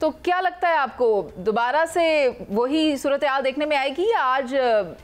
तो क्या लगता है आपको, दोबारा से वही सूरत हाल देखने में आएगी या आज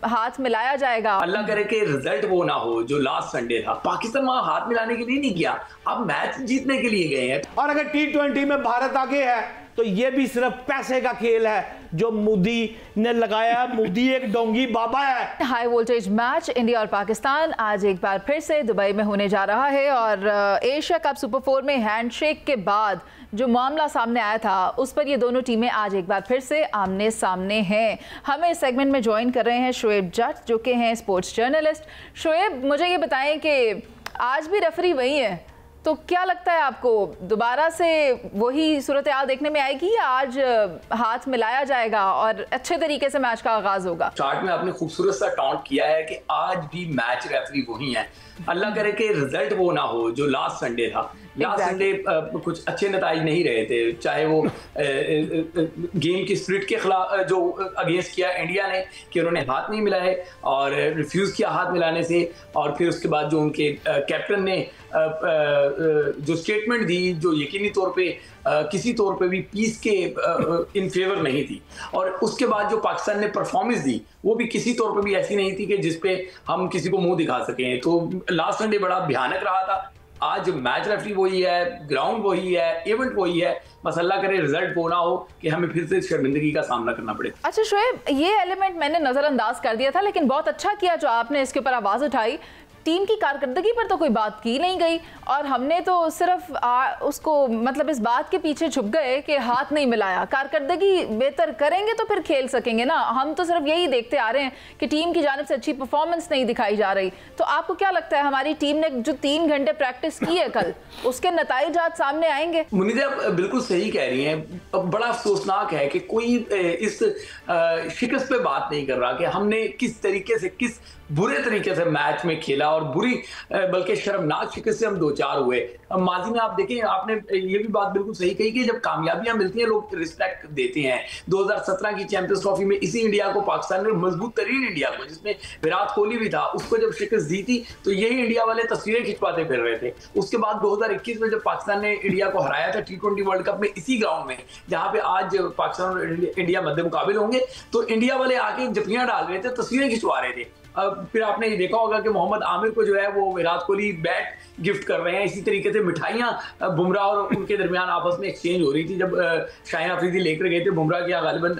हाथ मिलाया जाएगा? अल्लाह करे कि रिजल्ट वो ना हो जो लास्ट संडे था। पाकिस्तान वहां हाथ मिलाने के लिए नहीं गया, अब मैच जीतने के लिए गए हैं। और अगर T20 में भारत आगे है तो ये भी सिर्फ पैसे का खेल है जो मोदी ने लगाया। मोदी एक डोंगी बाबा है। हाई वोल्टेज मैच इंडिया और पाकिस्तान आज एक बार फिर से दुबई में होने जा रहा है और एशिया कप सुपर 4 में हैंडशेक के बाद जो मामला सामने आया था उस पर ये दोनों टीमें आज एक बार फिर से आमने सामने हैं। हमें इस सेगमेंट में ज्वाइन कर रहे हैं शोएब जट जो कि हैं स्पोर्ट्स जर्नलिस्ट। शोएब, मुझे ये बताएं कि आज भी रेफरी वही है, तो क्या लगता है आपको, दोबारा से वही सूरत हाल देखने में आएगी या आज हाथ मिलाया जाएगा और अच्छे तरीके से मैच का आगाज होगा? चार्ट में आपने खूबसूरत सा टॉन्ट किया है कि आज भी मैच रेफरी वही है। अल्लाह करे कि रिजल्ट वो ना हो जो लास्ट संडे था। लास्ट संडे कुछ अच्छे नताइज नहीं रहे थे, चाहे वो गेम की स्प्रिट के खिलाफ जो अगेंस्ट किया इंडिया ने कि उन्होंने हाथ नहीं मिलाए और रिफ्यूज़ किया हाथ मिलाने से, और फिर उसके बाद जो उनके कैप्टन ने जो स्टेटमेंट दी जो यकीनी तौर पे किसी तौर पे भी पीस के इन फेवर नहीं थी, और उसके बाद जो पाकिस्तान ने परफॉर्मेंस दी वो भी किसी तौर पे भी ऐसी नहीं थी कि जिसपे हम किसी को मुंह दिखा सकें। तो लास्ट संडे बड़ा भयानक रहा था। आज मैच रेफरी वही है, ग्राउंड वही है, इवेंट वही है, बस अल्लाह करे रिजल्ट वो ना हो कि हमें फिर से शर्मिंदगी का सामना करना पड़े। अच्छा शोएब, ये एलिमेंट मैंने नजरअंदाज कर दिया था, लेकिन बहुत अच्छा किया जो आपने इसके ऊपर आवाज उठाई। टीम की कारकर्दगी पर तो कोई बात की नहीं गई और हमने तो सिर्फ उसको मतलब इस बात के पीछे छुप गए कि हाथ नहीं मिलाया। कारकर्दगी बेहतर करेंगे तो फिर खेल सकेंगे ना, हम तो सिर्फ यही देखते आ रहे हैं कि टीम की जानिब से अच्छी परफॉर्मेंस नहीं दिखाई जा रही। तो आपको क्या लगता है हमारी टीम ने जो 3 घंटे प्रैक्टिस की है कल, उसके नताइज आज सामने आएंगे? मुनीज़ा बिल्कुल सही कह रही हैं। बड़ा अफसोसनाक है कि कोई इस शिकस्त पे बात नहीं कर रहा कि हमने किस तरीके से, किस बुरे तरीके से मैच में खेला और बुरी बल्कि शर्मनाक शिकस्त से हम 2-4 हुए। माजी में आप देखें, आपने ये भी बात बिल्कुल सही कही कि जब कामयाबियां मिलती हैं लोग रिस्पेक्ट देते हैं। 2017 की चैंपियंस ट्रॉफी में इसी इंडिया को, पाकिस्तान ने मजबूत तरीन इंडिया को, जिसमें विराट कोहली भी था, उसको जब शिकस्त दी थी तो यही इंडिया वाले तस्वीरें खिंचवाते फिर रहे थे। उसके बाद 2021 में जब पाकिस्तान ने इंडिया को हराया था T20 वर्ल्ड कप में इसी ग्राउंड में जहां पे आज पाकिस्तान और इंडिया मध्य मुकाबिल होंगे, तो इंडिया वाले आके जफियां डाल रहे थे, तस्वीरें खिंचवा रहे थे। फिर आपने ये देखा होगा कि मोहम्मद आमिर को जो है वो विराट कोहली बैट गिफ्ट कर रहे हैं। इसी तरीके से मिठाइयां बुमराह और उनके दरमियान आपस में एक्सचेंज हो रही थी जब शाहीन अफरीदी लेकर गए थे बुमराह की गालिबन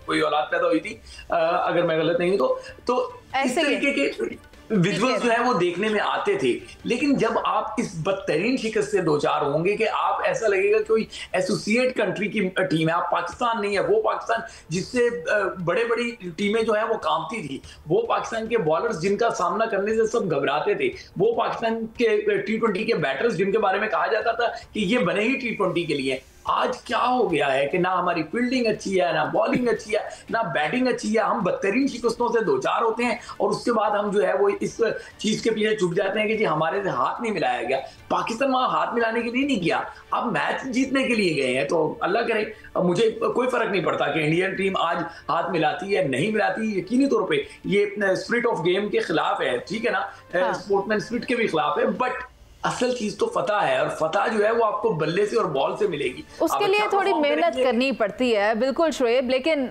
कोई औलाद पैदा हुई थी अगर मैं गलत नहीं हूं तो इस तरीके के विजुअल्स जो है वो देखने में आते थे। लेकिन जब आप इस बदतरीन शिकस्त से 2-4 होंगे कि आप ऐसा लगेगा कोई एसोसिएट कंट्री की टीम है, आप पाकिस्तान नहीं है, वो पाकिस्तान जिससे बड़े बड़ी टीमें जो है वो कांपती थी, वो पाकिस्तान के बॉलर्स जिनका सामना करने से सब घबराते थे, वो पाकिस्तान के T20 के बैटर्स जिनके बारे में कहा जाता था कि ये बने ही T20 के लिए। आज क्या हो गया है कि ना हमारी फील्डिंग अच्छी है, ना बॉलिंग अच्छी है, ना बैटिंग अच्छी है। हम बदतरीन शिकस्तों से 2-4 होते हैं और उसके बाद हम जो है वो इस चीज के पीछे छुप जाते हैं कि जी हमारे से हाथ नहीं मिलाया गया। पाकिस्तान वहां हाथ मिलाने के लिए नहीं गया, अब मैच जीतने के लिए गए हैं। तो अल्लाह करे, मुझे कोई फर्क नहीं पड़ता कि इंडियन टीम आज हाथ मिलाती है नहीं मिलाती। यकीनी तौर पर ये स्पिरिट ऑफ गेम के खिलाफ है, ठीक है ना, स्पोर्ट्समैन स्पिरिट के भी खिलाफ है, बट असल चीज तो फतह है और फतह जो है वो आपको बल्ले से और बॉल से मिलेगी। उसके लिए थोड़ी मेहनत करनी पड़ती है, बिल्कुल शोएब। लेकिन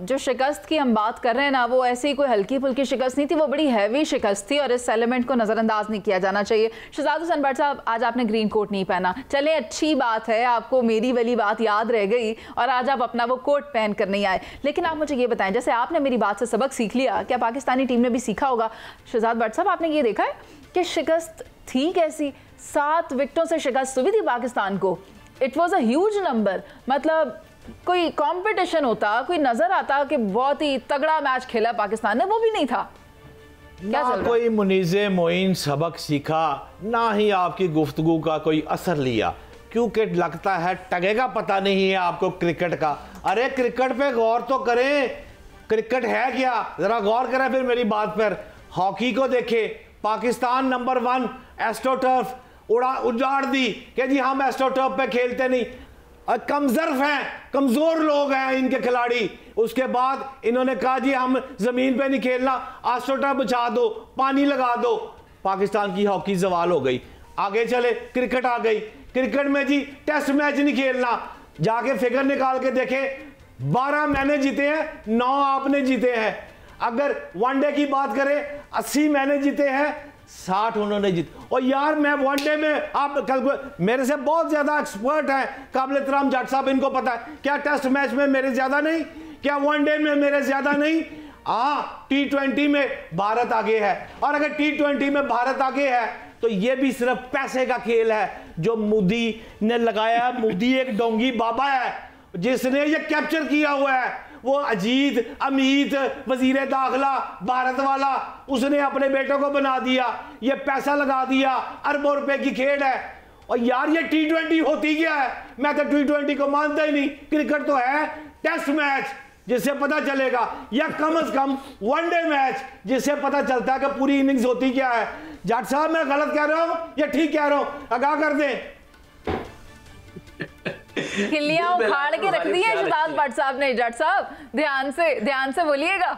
जो शिकस्त की हम बात कर रहे हैं ना, वो ऐसी ही कोई हल्की फुल्की शिकस्त नहीं थी, वो बड़ी हैवी शिकस्त थी और इस एलिमेंट को नजरअंदाज नहीं किया जाना चाहिए। शहजाद हुसैन भट्ट साहब, आज आपने ग्रीन कोट नहीं पहना, चले अच्छी बात है, आपको मेरी वाली बात याद रह गई और आज आप अपना वो कोट पहन कर नहीं आए। लेकिन आप मुझे ये बताएं, जैसे आपने मेरी बात से सबक सीख लिया, क्या पाकिस्तानी टीम ने भी सीखा होगा? शहजाद भट्ट साहब, आपने ये देखा है कि शिकस्त थी कैसी? 7 विकेटों से शिकस्त हुई थी पाकिस्तान को। It was a huge number. मतलब कोई कंपटीशन होता, कोई नजर आता कि बहुत ही तगड़ा मैच खेला पाकिस्तान ने, वो भी नहीं था। क्या ना कोई मुनीज़े मोइन सबक सीखा, ना ही आपकी गुफ्तगू का कोई असर लिया, क्योंकि लगता है टगे का पता नहीं है आपको क्रिकेट का। अरे क्रिकेट पे गौर तो करें, क्रिकेट है क्या, जरा गौर करें फिर मेरी बात पर। हॉकी को देखे, पाकिस्तान नंबर 1 एस्ट्रोटर्फ उजाड़ दी कि जी हम एस्ट्रोटर्फ पे खेलते नहीं, कमजोर हैं, कमजोर लोग हैं इनके खिलाड़ी। उसके बाद इन्होंने कहा जी हम जमीन पे नहीं खेलना, एस्ट्रोटर्फ बिछा दो, पानी लगा दो। पाकिस्तान की हॉकी जवाल हो गई। आगे चले, क्रिकेट आ गई, क्रिकेट में जी टेस्ट मैच नहीं खेलना, जाके फिगर निकाल के देखे, 12 मैंने जीते हैं, 9 आपने जीते हैं। अगर वनडे की बात करें, 80 मैंने जीते हैं, 60 उन्होंने जीते। और यार मैं वनडे में, आप कल मेरे से बहुत ज्यादा एक्सपर्ट हैं काबिल एहतराम जट साहब, इनको पता है। क्या टेस्ट मैच में मेरे ज्यादा नहीं? क्या वनडे में मेरे ज्यादा नहीं? हाँ, T20 में भारत आगे है। और अगर T20 में भारत आगे है तो ये भी सिर्फ पैसे का खेल है जो मोदी ने लगाया। मोदी एक डोंगी बाबा है जिसने ये कैप्चर किया हुआ है। वो अजीत, अमित, वजीर दाखिला भारत वाला, उसने अपने बेटों को बना दिया, ये पैसा लगा दिया, अरबों रुपए की खेल है। और यार ये T20 होती क्या है? मैं तो T20 को मानता ही नहीं। क्रिकेट तो है टेस्ट मैच जिससे पता चलेगा, या कम से कम वनडे मैच जिससे पता चलता है कि पूरी इनिंग्स होती क्या है। जाट साहब मैं गलत कह रहा हूं या ठीक कह रहा हूं? आगाह कर दें। खिल्लियां उखाड़ के रख दी है शहजाद भट्ट साहब ने। जट साहब ध्यान से बोलिएगा।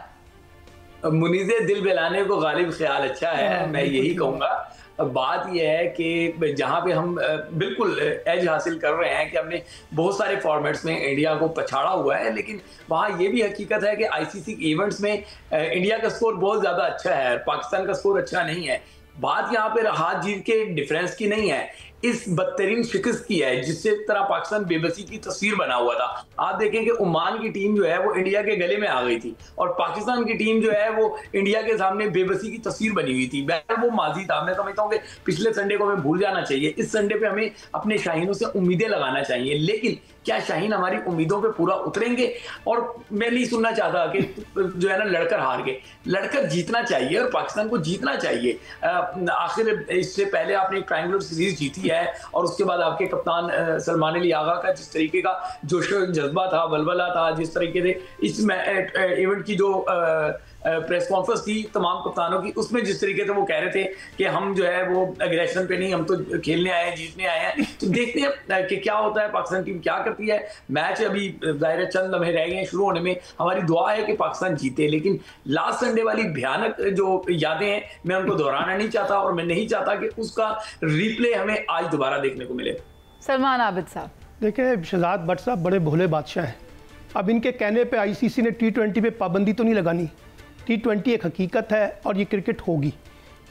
मुनीज़े दिल बहलाने को गालिब ख्याल अच्छा है, मैं यही कहूंगा। बात यह है कि जहां पे हम बिल्कुल एज हासिल कर रहे हैं कि हमने बहुत सारे फॉर्मेट्स में इंडिया को पछाड़ा हुआ है, लेकिन वहां ये भी हकीकत है कि आईसीसी इवेंट्स में इंडिया का स्कोर बहुत ज़्यादा अच्छा है, पाकिस्तान का स्कोर अच्छा नहीं है। बात यहाँ पे हाथ जीत के डिफरेंस की नहीं है, इस बदतरीन शिकस्त की है जिससे तरह पाकिस्तान बेबसी की तस्वीर बना हुआ था। आप देखें कि ओमान की टीम जो है वो इंडिया के गले में आ गई थी और पाकिस्तान की टीम जो है वो इंडिया के सामने बेबसी की तस्वीर बनी हुई थी। वो माजी था। मैं समझता हूँ कि पिछले संडे को हमें भूल जाना चाहिए। इस संडे पे हमें अपने शाहीनों से उम्मीदें लगाना चाहिए, लेकिन क्या शाहीन हमारी उम्मीदों पे पूरा उतरेंगे? और मैं नहीं सुनना चाहता कि जो है ना लड़कर हार गए, लड़कर जीतना चाहिए और पाकिस्तान को जीतना चाहिए। आखिर इससे पहले आपने एक ट्रायंगुलर सीरीज जीती है और उसके बाद आपके कप्तान सलमान अली आगा का जिस तरीके का जोश जज्बा था, बलबला था, जिस तरीके से इस इवेंट की जो प्रेस कॉन्फ्रेंस थी तमाम कप्तानों की, उसमें जिस तरीके से वो कह रहे थे कि हम जो है वो एग्रेशन पे नहीं, हम तो खेलने आए हैं, जीतने आए हैं। तो देखते हैं कि क्या होता है, पाकिस्तान टीम क्या करती है। मैच अभी ज़ाहिर चंद लम्हे रह गए हैं शुरू होने में। हमारी दुआ है कि पाकिस्तान जीते, लेकिन लास्ट संडे वाली भयानक जो यादें हैं मैं उनको दोहराना नहीं चाहता और मैं नहीं चाहता कि उसका रिप्ले हमें आज दोबारा देखने को मिले। सलमान आबिद साहब, देखिए शहजाद भट्ट साहब बड़े भोले बादशाह हैं। अब इनके कहने पे आईसीसी ने T20 पे पाबंदी तो नहीं लगानी। T20 एक हकीकत है और ये क्रिकेट होगी।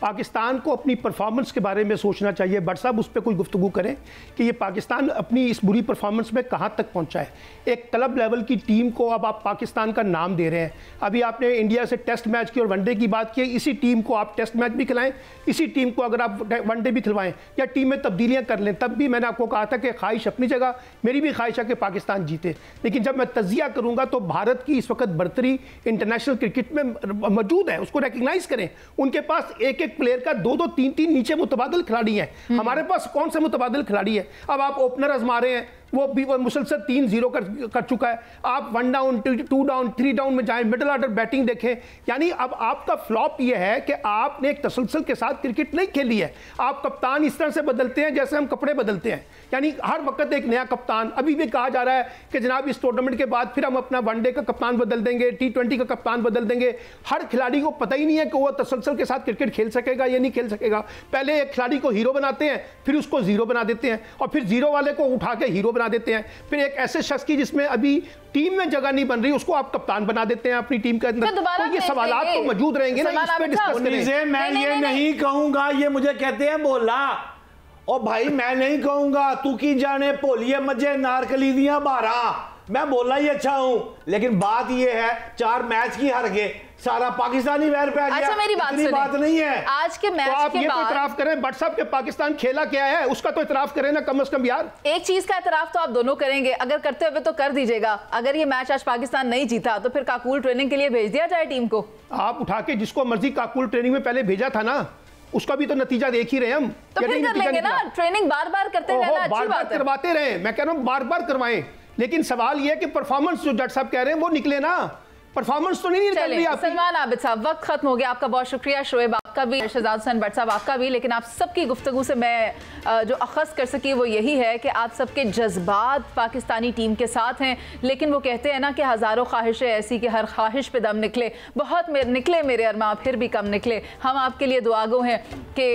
पाकिस्तान को अपनी परफॉर्मेंस के बारे में सोचना चाहिए। भट्ट साहब उस पर कोई गुफ्तगू करें कि ये पाकिस्तान अपनी इस बुरी परफॉर्मेंस में कहाँ तक पहुँचा है। एक क्लब लेवल की टीम को अब आप पाकिस्तान का नाम दे रहे हैं। अभी आपने इंडिया से टेस्ट मैच की और वनडे की बात की, इसी टीम को आप टेस्ट मैच भी खिलाएं, इसी टीम को अगर आप वनडे भी खिलवाएं या टीम में तब्दीलियाँ कर लें, तब भी मैंने आपको कहा था कि ख्वाहिश अपनी जगह, मेरी भी ख्वाहिश है कि पाकिस्तान जीते। लेकिन जब मैं तजिया करूँगा तो भारत की इस वक्त बर्तरी इंटरनेशनल क्रिकेट में मौजूद है, उसको रिकग्नाइज करें। उनके पास एक एक प्लेयर का 2-2 3-3 नीचे मुतबादिल खिलाड़ी हैं। हमारे पास कौन से मुतबादिल खिलाड़ी है? अब आप ओपनर आजमा रहे हैं, वो मुसलसल 3-0 कर चुका है। आप 1 डाउन 2 डाउन 3 डाउन में जाएं, मिडिल ऑर्डर बैटिंग देखें। यानी अब आपका फ्लॉप ये है कि आपने एक तसलसल के साथ क्रिकेट नहीं खेली है। आप कप्तान इस तरह से बदलते हैं जैसे हम कपड़े बदलते हैं, यानी हर वक्त एक नया कप्तान। अभी भी कहा जा रहा है कि जनाब इस टूर्नामेंट के बाद फिर हम अपना वनडे का कप्तान बदल देंगे, T20 का कप्तान बदल देंगे। हर खिलाड़ी को पता ही नहीं है कि वो तसलसल के साथ क्रिकेट खेल सकेगा या नहीं खेल सकेगा। पहले एक खिलाड़ी को हीरो बनाते हैं, फिर उसको जीरो बना देते हैं, और फिर जीरो वाले को उठा के हीरो बना देते हैं। फिर एक ऐसे शख्स की जिसमें अभी टीम में जगह नहीं बन रही, उसको आप कप्तान बना देते हैं अपनी टीम के अंदर। तो ये सवालात तो मौजूद रहेंगे ना, इस पे डिस्कस करें। मैं ये नहीं कहूंगा, ये मुझे कहते हैं बोला, और भाई मैं नहीं कहूंगा तू की जाने भोलिए मजे नारकली दिया 12, मैं बोला ही अच्छा हूं। लेकिन बात ये है 4 मैच की हार गए, सारा पाकिस्तानी वैर पे आ गया। अच्छा मेरी बात नहीं है आज के मैच तो आप के ये बाद तो इतराफ करें भट्ट साहब के पाकिस्तान खेला क्या है, उसका तो इतराफ करें ना कम से कम यार। एक चीज का इतराफ तो आप दोनों करेंगे, अगर करते हुए तो कर दीजिएगा। अगर ये मैच आज पाकिस्तान नहीं जीता तो फिर काकूल ट्रेनिंग के लिए भेज दिया जाए टीम को। आप उठा के जिसको मर्जी काकूल ट्रेनिंग में पहले भेजा था ना, उसका भी तो नतीजा देख ही रहे हम। तो फिर कर लेंगे ना, ट्रेनिंग बार बार करते रहना अच्छी बात है। करवाते रहे, मैं कह रहा हूँ बार बार करवाएं, लेकिन सवाल यह है कि परफॉर्मेंस जो जट साहब कह रहे हैं वो निकले ना। परफॉर्मेंस तो नहीं निकल रही। सलमान आबिद साहब, वक्त खत्म हो गया, आपका बहुत शुक्रिया। शोएब आपका भी, शहजाद हुसैन भट्ट साहब आपका भी, लेकिन आप सबकी गुफ्तगू से मैं जो अखज़ कर सकी वो यही है कि आप सबके जज्बात पाकिस्तानी टीम के साथ हैं, लेकिन वो कहते हैं ना कि हज़ारों ख्वाहिशें ऐसी कि हर ख्वाहिश पे दम निकले, बहुत निकले मेरे अरमा फिर भी कम निकले। हम आपके लिए दुआगो हैं कि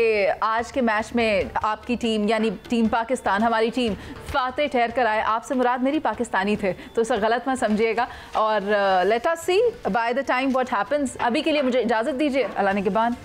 आज के मैच में आपकी टीम यानी टीम पाकिस्तान, हमारी टीम फातेह ठहर कर आए। आपसे मुराद मेरी पाकिस्तानी थे, तो उसे गलत मत समझिएगा। और let us see by the time what happens. अभी के लिए मुझे इजाज़त दीजिए, अल्लाह ने के बाद।